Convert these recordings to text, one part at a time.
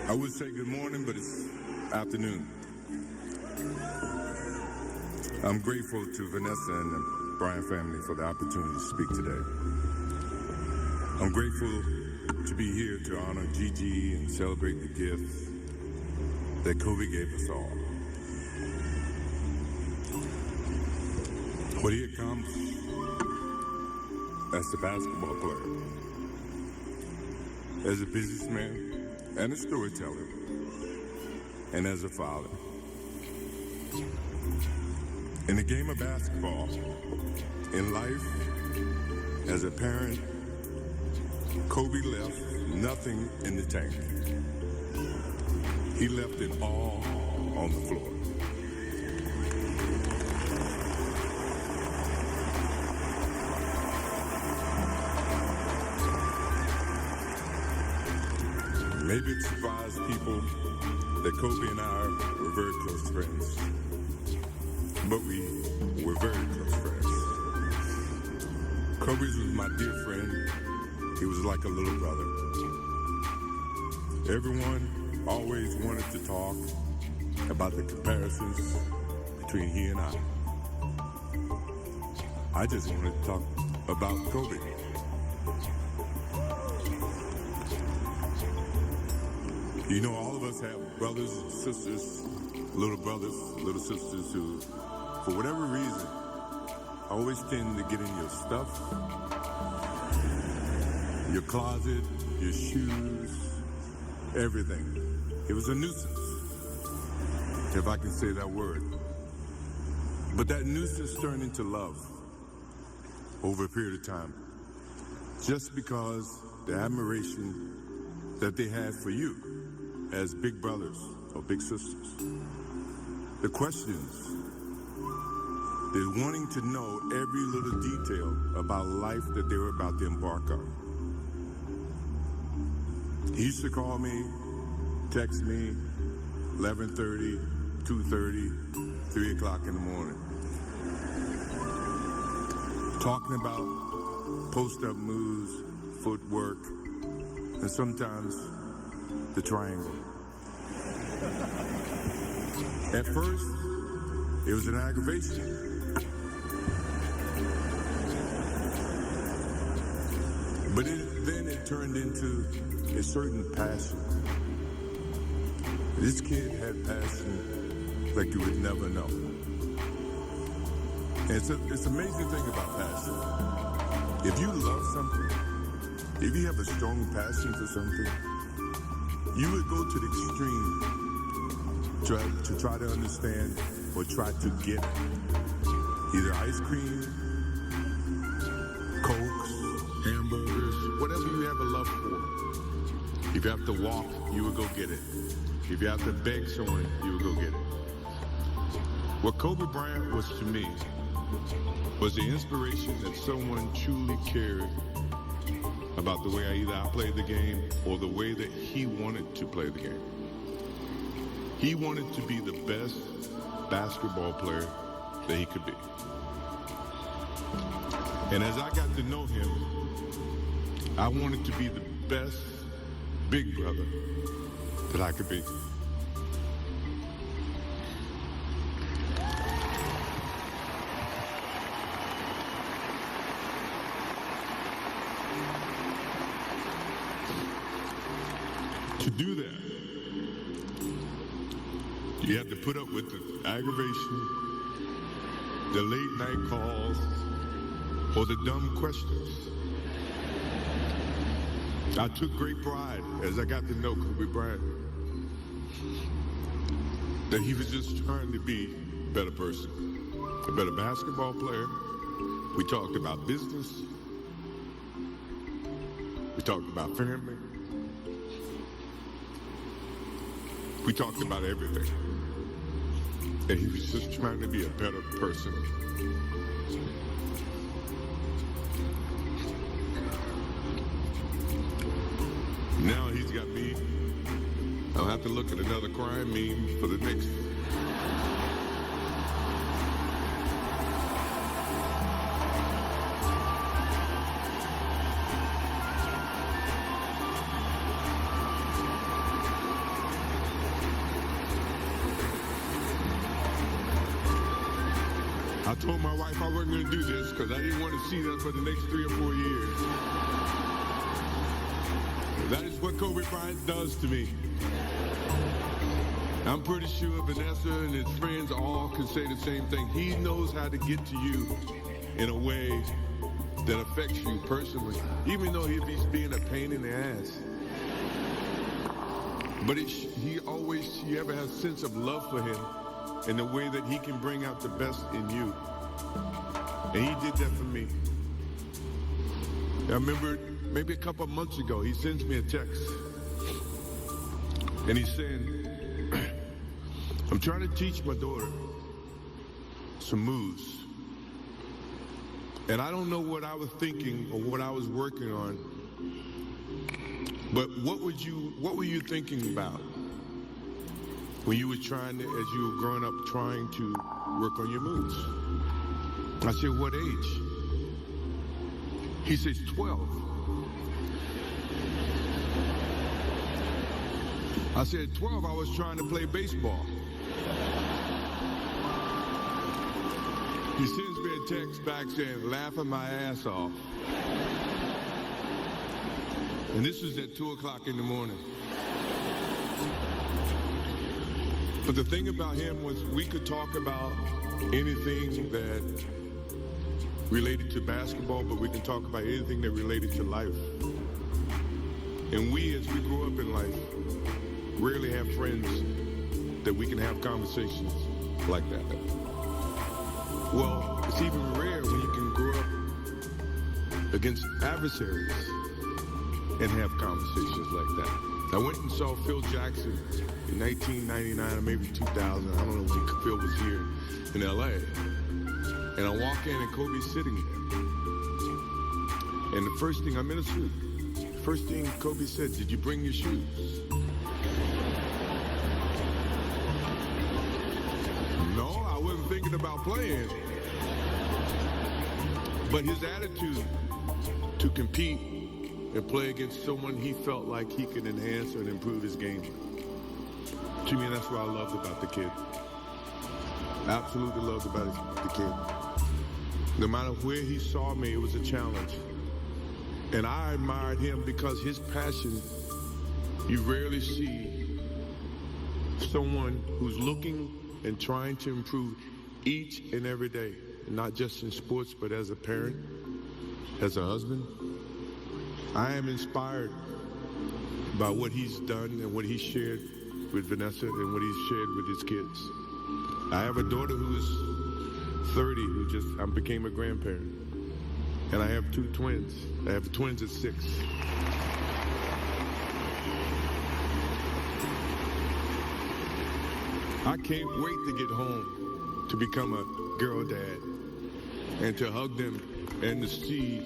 I would say good morning, but it's afternoon. I'm grateful to Vanessa and the Bryant family for the opportunity to speak today. I'm grateful to be here to honor Gigi and celebrate the gifts that Kobe gave us all. What he accomplished as a basketball player, as a businessman and a storyteller, and as a father. In the game of basketball, in life, as a parent, Kobe left nothing in the tank. He left it all on the floor. Maybe it surprised people that Kobe and I were very close friends. But we were very close friends. Kobe was my dear friend. He was like a little brother. Everyone always wanted to talk about the comparisons between he and I. I just wanted to talk about Kobe. You know, all of us have brothers and sisters, little brothers, little sisters who, for whatever reason, always tend to get in your stuff, your closet, your shoes, everything. It was a nuisance, if I can say that word. But that nuisance turned into love over a period of time, just because the admiration that they had for you as big brothers or big sisters. The questions, the wanting to know every little detail about life that they were about to embark on. He used to call me, text me, 11:30, 2:30, 3 o'clock in the morning. Talking about post-up moves, footwork, and sometimes the triangle. At first, it was an aggravation. But then it turned into a certain passion. This kid had passion like you would never know. And it's an amazing thing about passion. If you love something, if you have a strong passion for something, you would go to the extreme to try to understand or try to get either ice cream, Cokes, hamburgers, whatever you have a love for. If you have to walk, you would go get it. If you have to beg someone, you would go get it. What Kobe Bryant was to me was the inspiration that someone truly cared about the way I played the game or the way that he wanted to play the game. He wanted to be the best basketball player that he could be. And as I got to know him, I wanted to be the best big brother that I could be. To do that, you have to put up with the aggravation, the late night calls, or the dumb questions. I took great pride as I got to know Kobe Bryant that he was just trying to be a better person, a better basketball player. We talked about business. We talked about family. We talked about everything. And he was just trying to be a better person. Now he's got me. I'll have to look at another crime meme for the next. told my wife I wasn't going to do this because I didn't want to see them for the next 3 or 4 years. That is what Kobe Bryant does to me. I'm pretty sure Vanessa and his friends all can say the same thing. He knows how to get to you in a way that affects you personally, even though he's being a pain in the ass. But he ever has a sense of love for him in the way that he can bring out the best in you. And he did that for me. I remember maybe a couple of months ago, he sends me a text. And he's saying, I'm trying to teach my daughter some moves. And I don't know what I was thinking or what I was working on. But what were you thinking about when you were trying to, as you were growing up, trying to work on your moves? I said, what age? He says, 12. I said, 12, I was trying to play baseball. He sends me a text back saying, laughing my ass off. And this was at 2 o'clock in the morning. But the thing about him was we could talk about anything that related to basketball, but we can talk about anything that related to life. And we, as we grow up in life, rarely have friends that we can have conversations like that. Well, it's even rare when you can grow up against adversaries and have conversations like that. I went and saw Phil Jackson in 1999 or maybe 2000. I don't know when Phil was here in LA. And I walk in and Kobe's sitting there. And the first thing, I'm in a suit. First thing Kobe said, did you bring your shoes? No, I wasn't thinking about playing. But his attitude to compete and play against someone he felt like he could enhance and improve his game. To me, that's what I loved about the kid. Absolutely loved about the kid. No matter where he saw me, it was a challenge. And I admired him because his passion, you rarely see someone who's looking and trying to improve each and every day, not just in sports, but as a parent, as a husband. I am inspired by what he's done and what he's shared with Vanessa and what he's shared with his kids. I have a daughter who is 30 who just became a grandparent. And I have 2 twins. I have twins at 6. I can't wait to get home to become a girl dad and to hug them and to see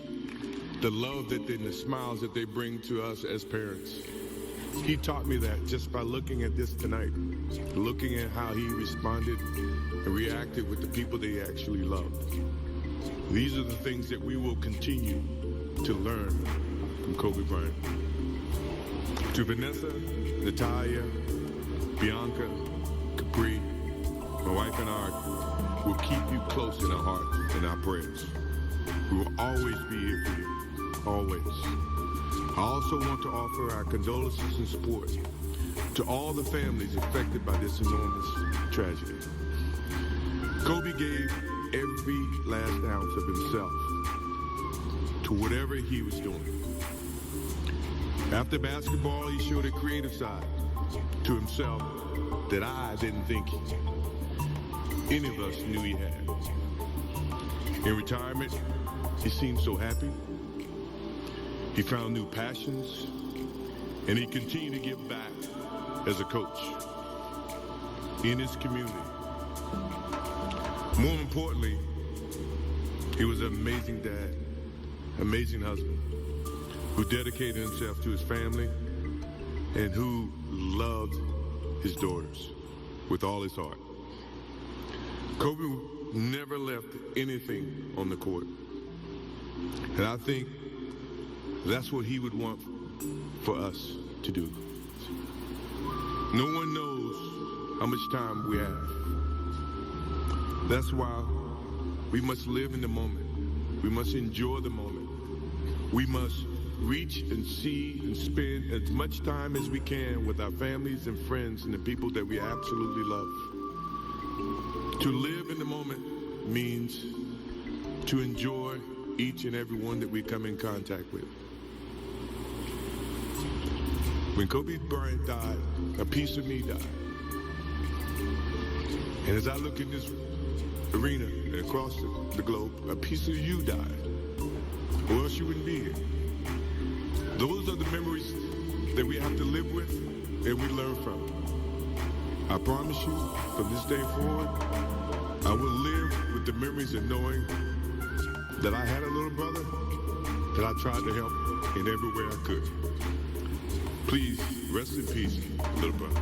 the love and the smiles that they bring to us as parents. He taught me that just by looking at this tonight, looking at how he responded and reacted with the people that he actually loved. These are the things that we will continue to learn from Kobe Bryant. To Vanessa, Natalia, Bianca, Capri, my wife and I will keep you close in our hearts and our prayers. We will always be here for you, always. I also want to offer our condolences and support to all the families affected by this enormous tragedy. Kobe gave every last ounce of himself to whatever he was doing. After basketball, he showed a creative side to himself that I didn't think any of us knew he had. In retirement, he seemed so happy. He found new passions, and he continued to give back as a coach in his community. More importantly, he was an amazing dad, amazing husband, who dedicated himself to his family and who loved his daughters with all his heart. Kobe never left anything on the court. And I think that's what he would want for us to do. No one knows how much time we have. That's why We must live in the moment. We must enjoy the moment. We must reach and see and spend as much time as we can with our families and friends and the people that we absolutely love. To live in the moment means to enjoy each and every one that we come in contact with. When Kobe Bryant died, a piece of me died. And as I look in this arena and across the globe, a piece of you died, or else you wouldn't be here. Those are the memories that we have to live with and we learn from. I promise you, from this day forward, I will live with the memories of knowing that I had a little brother that I tried to help in every way I could. Please, rest in peace, little brother.